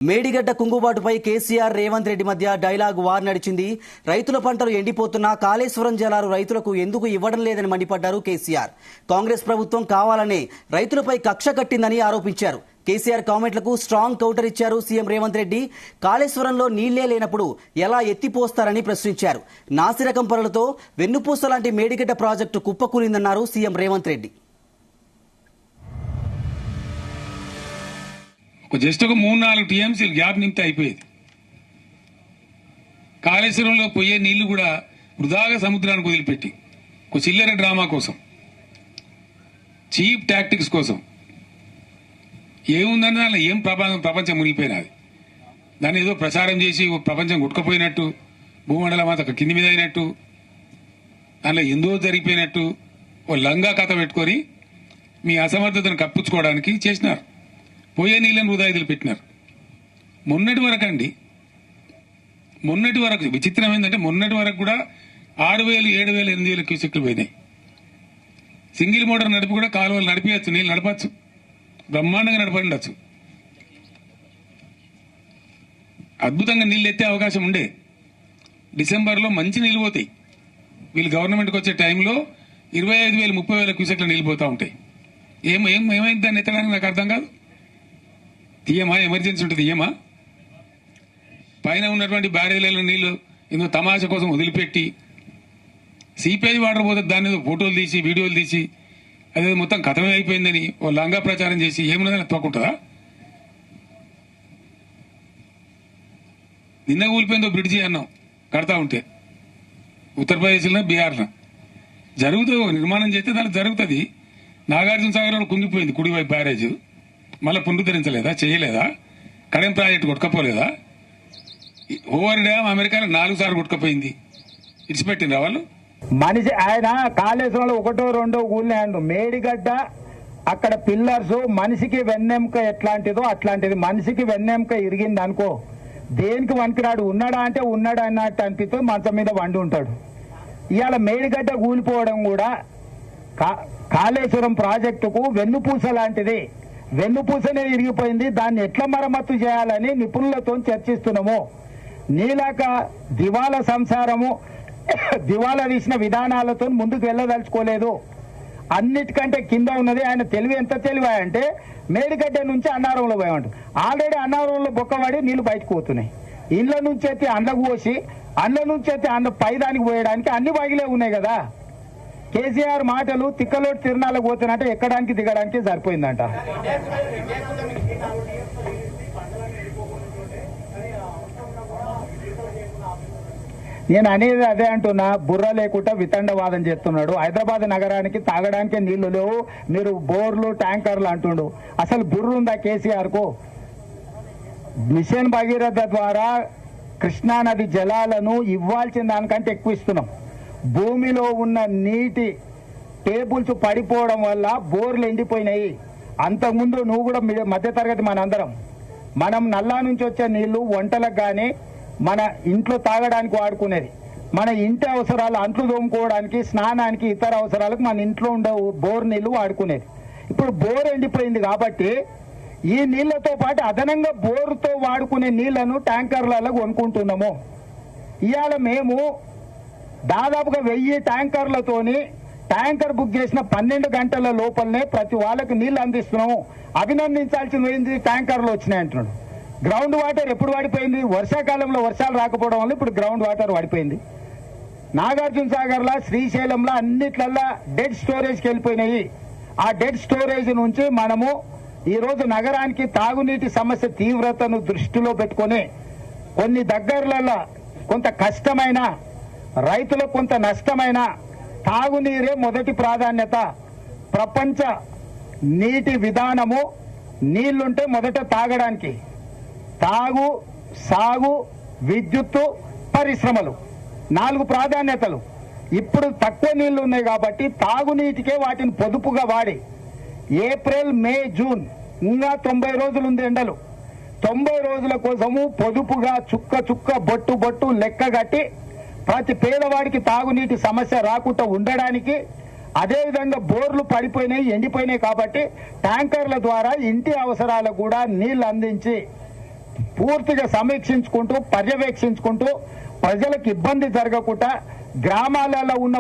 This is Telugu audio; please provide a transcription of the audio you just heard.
మేడిగడ్డ కుంగుబాటుపై కేసీఆర్ రేవంత్ రెడ్డి మధ్య డైలాగ్ వార్ నడిచింది. రైతుల పంటలు ఎండిపోతున్నా కాళేశ్వరం జలాలు రైతులకు ఎందుకు ఇవ్వడం లేదని మండిపడ్డారు కేసీఆర్. కాంగ్రెస్ ప్రభుత్వం కావాలనే రైతులపై కక్ష కట్టిందని ఆరోపించారు. కేసీఆర్ కామెంట్లకు స్ట్రాంగ్ కౌంటర్ ఇచ్చారు సీఎం రేవంత్ రెడ్డి. కాళేశ్వరంలో నీళ్లే లేనప్పుడు ఎలా ఎత్తిపోస్తారని ప్రశ్నించారు. నాసిరకం పనులతో వెన్నుపూస లాంటి మేడిగడ్డ ప్రాజెక్టు కుప్పకూలిందన్నారు సీఎం రేవంత్ రెడ్డి. జస్ట్ ఒక 3-4 టీఎంసీలు గ్యాప్ నింపితే అయిపోయేది. కాళేశ్వరంలో పోయే నీళ్లు కూడా వృధాగా సముద్రానికి వదిలిపెట్టి ఒక చిల్లర డ్రామా కోసం, చీప్ టాక్టిక్స్ కోసం ఏముందని దానిలో ఏం ప్రపంచం మునిగిపోయినది. దాన్ని ఏదో ప్రచారం చేసి ప్రపంచం గుట్టుకుపోయినట్టు, భూమండలం అంతా కింది మీద అయినట్టు, దానిలో ఎందో జరిగిపోయినట్టు ఓ లంగా కథ పెట్టుకొని మీ అసమర్థతను కప్పించుకోవడానికి చేసినారు. పోయే నీళ్ళని వృధా వదిలిపెట్టినారు. మొన్నటి వరకు విచిత్రం ఏంటంటే మొన్నటి వరకు కూడా 6,000, 7,000, 8,000 క్యూసెక్లు పోయినాయి. సింగిల్ మోటార్ నడిపి కూడా కాలువలు నడిపించచ్చు, నీళ్ళు నడపచ్చు, బ్రహ్మాండంగా నడపండొచ్చు. అద్భుతంగా నీళ్ళు ఎత్తే అవకాశం ఉండే. డిసెంబర్లో మంచి నీళ్ళు పోతాయి. వీళ్ళు గవర్నమెంట్కి వచ్చే టైంలో 25,000, 30,000 క్యూసెక్ల నీళ్ళు పోతా ఉంటాయి. ఏమైంది దాన్ని ఎత్తడానికి నాకు అర్థం కాదు. తీయమా? ఎమర్జెన్సీ ఉంటుంది తీయమా? పైన ఉన్నటువంటి బ్యారేజ్లలో నీళ్లు ఏదో తమాషా కోసం వదిలిపెట్టి సీపేజ్ వాటర్ పోతే దాన్ని ఏదో ఫోటోలు తీసి వీడియోలు తీసి అదే మొత్తం కథమే అయిపోయిందని ఓ లంగా ప్రచారం చేసి ఏమున్నదని తోకుంటుందా? నిన్న కూలిపోయిందో బ్రిడ్జి అన్నాం కడతా ఉంటే ఉత్తరప్రదేశ్లో, బీహార్లో జరుగుతుంది. నిర్మాణం చేస్తే దానికి జరుగుతుంది. నాగార్జున సాగర్ కుంగిపోయింది కుడివైపు బ్యారేజ్, మళ్ళీ పునరుద్ధరించలేదా? చేయలేదా? కడెం ప్రాజెక్టు కొట్టుకపోలేదా? ఓవర్ డ్యామ్ అమెరికాలో 4 సార్లు కొట్టుకపోయింది. ఇడిచిపెట్టిండ్రా వాళ్ళు? మనిషి ఆయన కాళేశ్వరంలో 1-2 ఊళ్ళేండు. మేడిగడ్డ అక్కడ పిల్లర్స్ మనిషికి వెన్నెముక ఎట్లాంటిదో అట్లాంటిది. మనిషికి వెన్నెముక ఇరిగింది అనుకో దేనికి వనికిరాడు. ఉన్నాడా అంటే ఉన్నాడు అన్నట్టు అనిపిస్తే మంచం మీద వండి ఉంటాడు. ఇవాళ మేడిగడ్డ కూలిపోవడం కూడా కాళేశ్వరం ప్రాజెక్టుకు వెన్నుపూస లాంటిది. వెన్నుపూసనే ఇరిగిపోయింది. దాన్ని ఎట్లా మరమ్మతు చేయాలని నిపుణులతో చర్చిస్తున్నాము. నీలాక దివాలా సంసారము, దివాలా తీసిన విధానాలతో ముందుకు వెళ్ళదలుచుకోలేదు. అన్నిటికంటే కింద ఉన్నది ఆయన తెలివి. ఎంత తెలివి అంటే మేడిగడ్డ నుంచి అన్నారంలో పోయామంట. ఆల్రెడీ అన్నారంలో బొక్కబడి నీళ్లు బయటకు పోతున్నాయి. ఇండ్ల నుంచి అయితే అండ్లకు పోసి, అండ్ల నుంచి అయితే అండ్ల పైదానికి పోయడానికి అన్ని బాగిలే ఉన్నాయి కదా. కేసీఆర్ మాటలు తిక్కలోటి తిరణాలకు పోతున్నట్టే ఎక్కడానికి దిగడానికి సరిపోయిందంట. నేను అనేది అదే అంటున్నా. బుర్ర లేకుండా వితండవాదం చేస్తున్నాడు. హైదరాబాద్ నగరానికి తాగడానికే నీళ్లు లేవు, మీరు బోర్లు ట్యాంకర్లు అంటుండు. అసలు బుర్ర ఉందా కేసీఆర్ కు? మిషన్ భగీరథ ద్వారా కృష్ణానది జలాలను ఇవ్వాల్సిన దానికంటే ఎక్కువ ఇస్తున్నాం. భూమిలో ఉన్న నీటి టేబుల్స్ పడిపోవడం వల్ల బోర్లు ఎండిపోయినాయి. అంతకుముందు నువ్వు కూడా మధ్యతరగతి మనం నల్లా నుంచి వచ్చే నీళ్లు వంటలకు కానీ మన ఇంట్లో తాగడానికి వాడుకునేది. మన ఇంటి అవసరాలు, అంట్లు తోముకోవడానికి, స్నానానికి, ఇతర అవసరాలకు మన ఇంట్లో ఉండే బోర్ నీళ్లు వాడుకునేది. ఇప్పుడు బోర్ ఎండిపోయింది కాబట్టి ఈ నీళ్లతో పాటు అదనంగా బోరుతో వాడుకునే నీళ్లను ట్యాంకర్లలో కొనుక్కుంటున్నాము. ఇవాళ మేము దాదాపుగా 1000 ట్యాంకర్లతోని ట్యాంకర్ బుక్ చేసిన 12 గంటల లోపలనే ప్రతి వాళ్ళకి నీళ్లు అందిస్తున్నాము. అభినందించాల్సింది ట్యాంకర్లు వచ్చినాయి అంటున్నాడు. గ్రౌండ్ వాటర్ ఎప్పుడు వాడిపోయింది? వర్షాకాలంలో వర్షాలు రాకపోవడం వల్ల ఇప్పుడు గ్రౌండ్ వాటర్ వాడిపోయింది. నాగార్జున సాగర్లా, శ్రీశైలంలో అన్నిట్లల్లా డెడ్ స్టోరేజ్కి వెళ్ళిపోయినాయి. ఆ డెడ్ స్టోరేజ్ నుంచి మనము ఈరోజు నగరానికి తాగునీటి సమస్య తీవ్రతను దృష్టిలో పెట్టుకొని కొన్ని దగ్గరలలో కొంత కష్టమైన, రైతులకు కొంత నష్టమైన తాగునీరే మొదటి ప్రాధాన్యత. ప్రపంచ నీటి విధానము నీళ్లుంటే మొదట తాగడానికి, తాగు, సాగు, విద్యుత్తు, పరిశ్రమలు 4 ప్రాధాన్యతలు. ఇప్పుడు తక్కువ నీళ్లు ఉన్నాయి కాబట్టి తాగునీటికే వాటిని పొదుపుగా వాడి ఏప్రిల్, మే, జూన్ ఇంకా 90 రోజులు ఉంది ఎండలు. 90 రోజుల కోసము పొదుపుగా చుక్క చుక్క బొట్టు బొట్టు లెక్క కట్టి ప్రతి పేదవాడికి తాగునీటి సమస్య రాకుండా ఉండడానికి అదేవిధంగా బోర్లు పడిపోయినాయి, ఎండిపోయినాయి కాబట్టి ట్యాంకర్ల ద్వారా ఇంటి అవసరాలకు కూడా నీళ్లు అందించి పూర్తిగా సమీక్షించుకుంటూ పర్యవేక్షించుకుంటూ ప్రజలకు ఇబ్బంది జరగకుండా గ్రామాలలో ఉన్న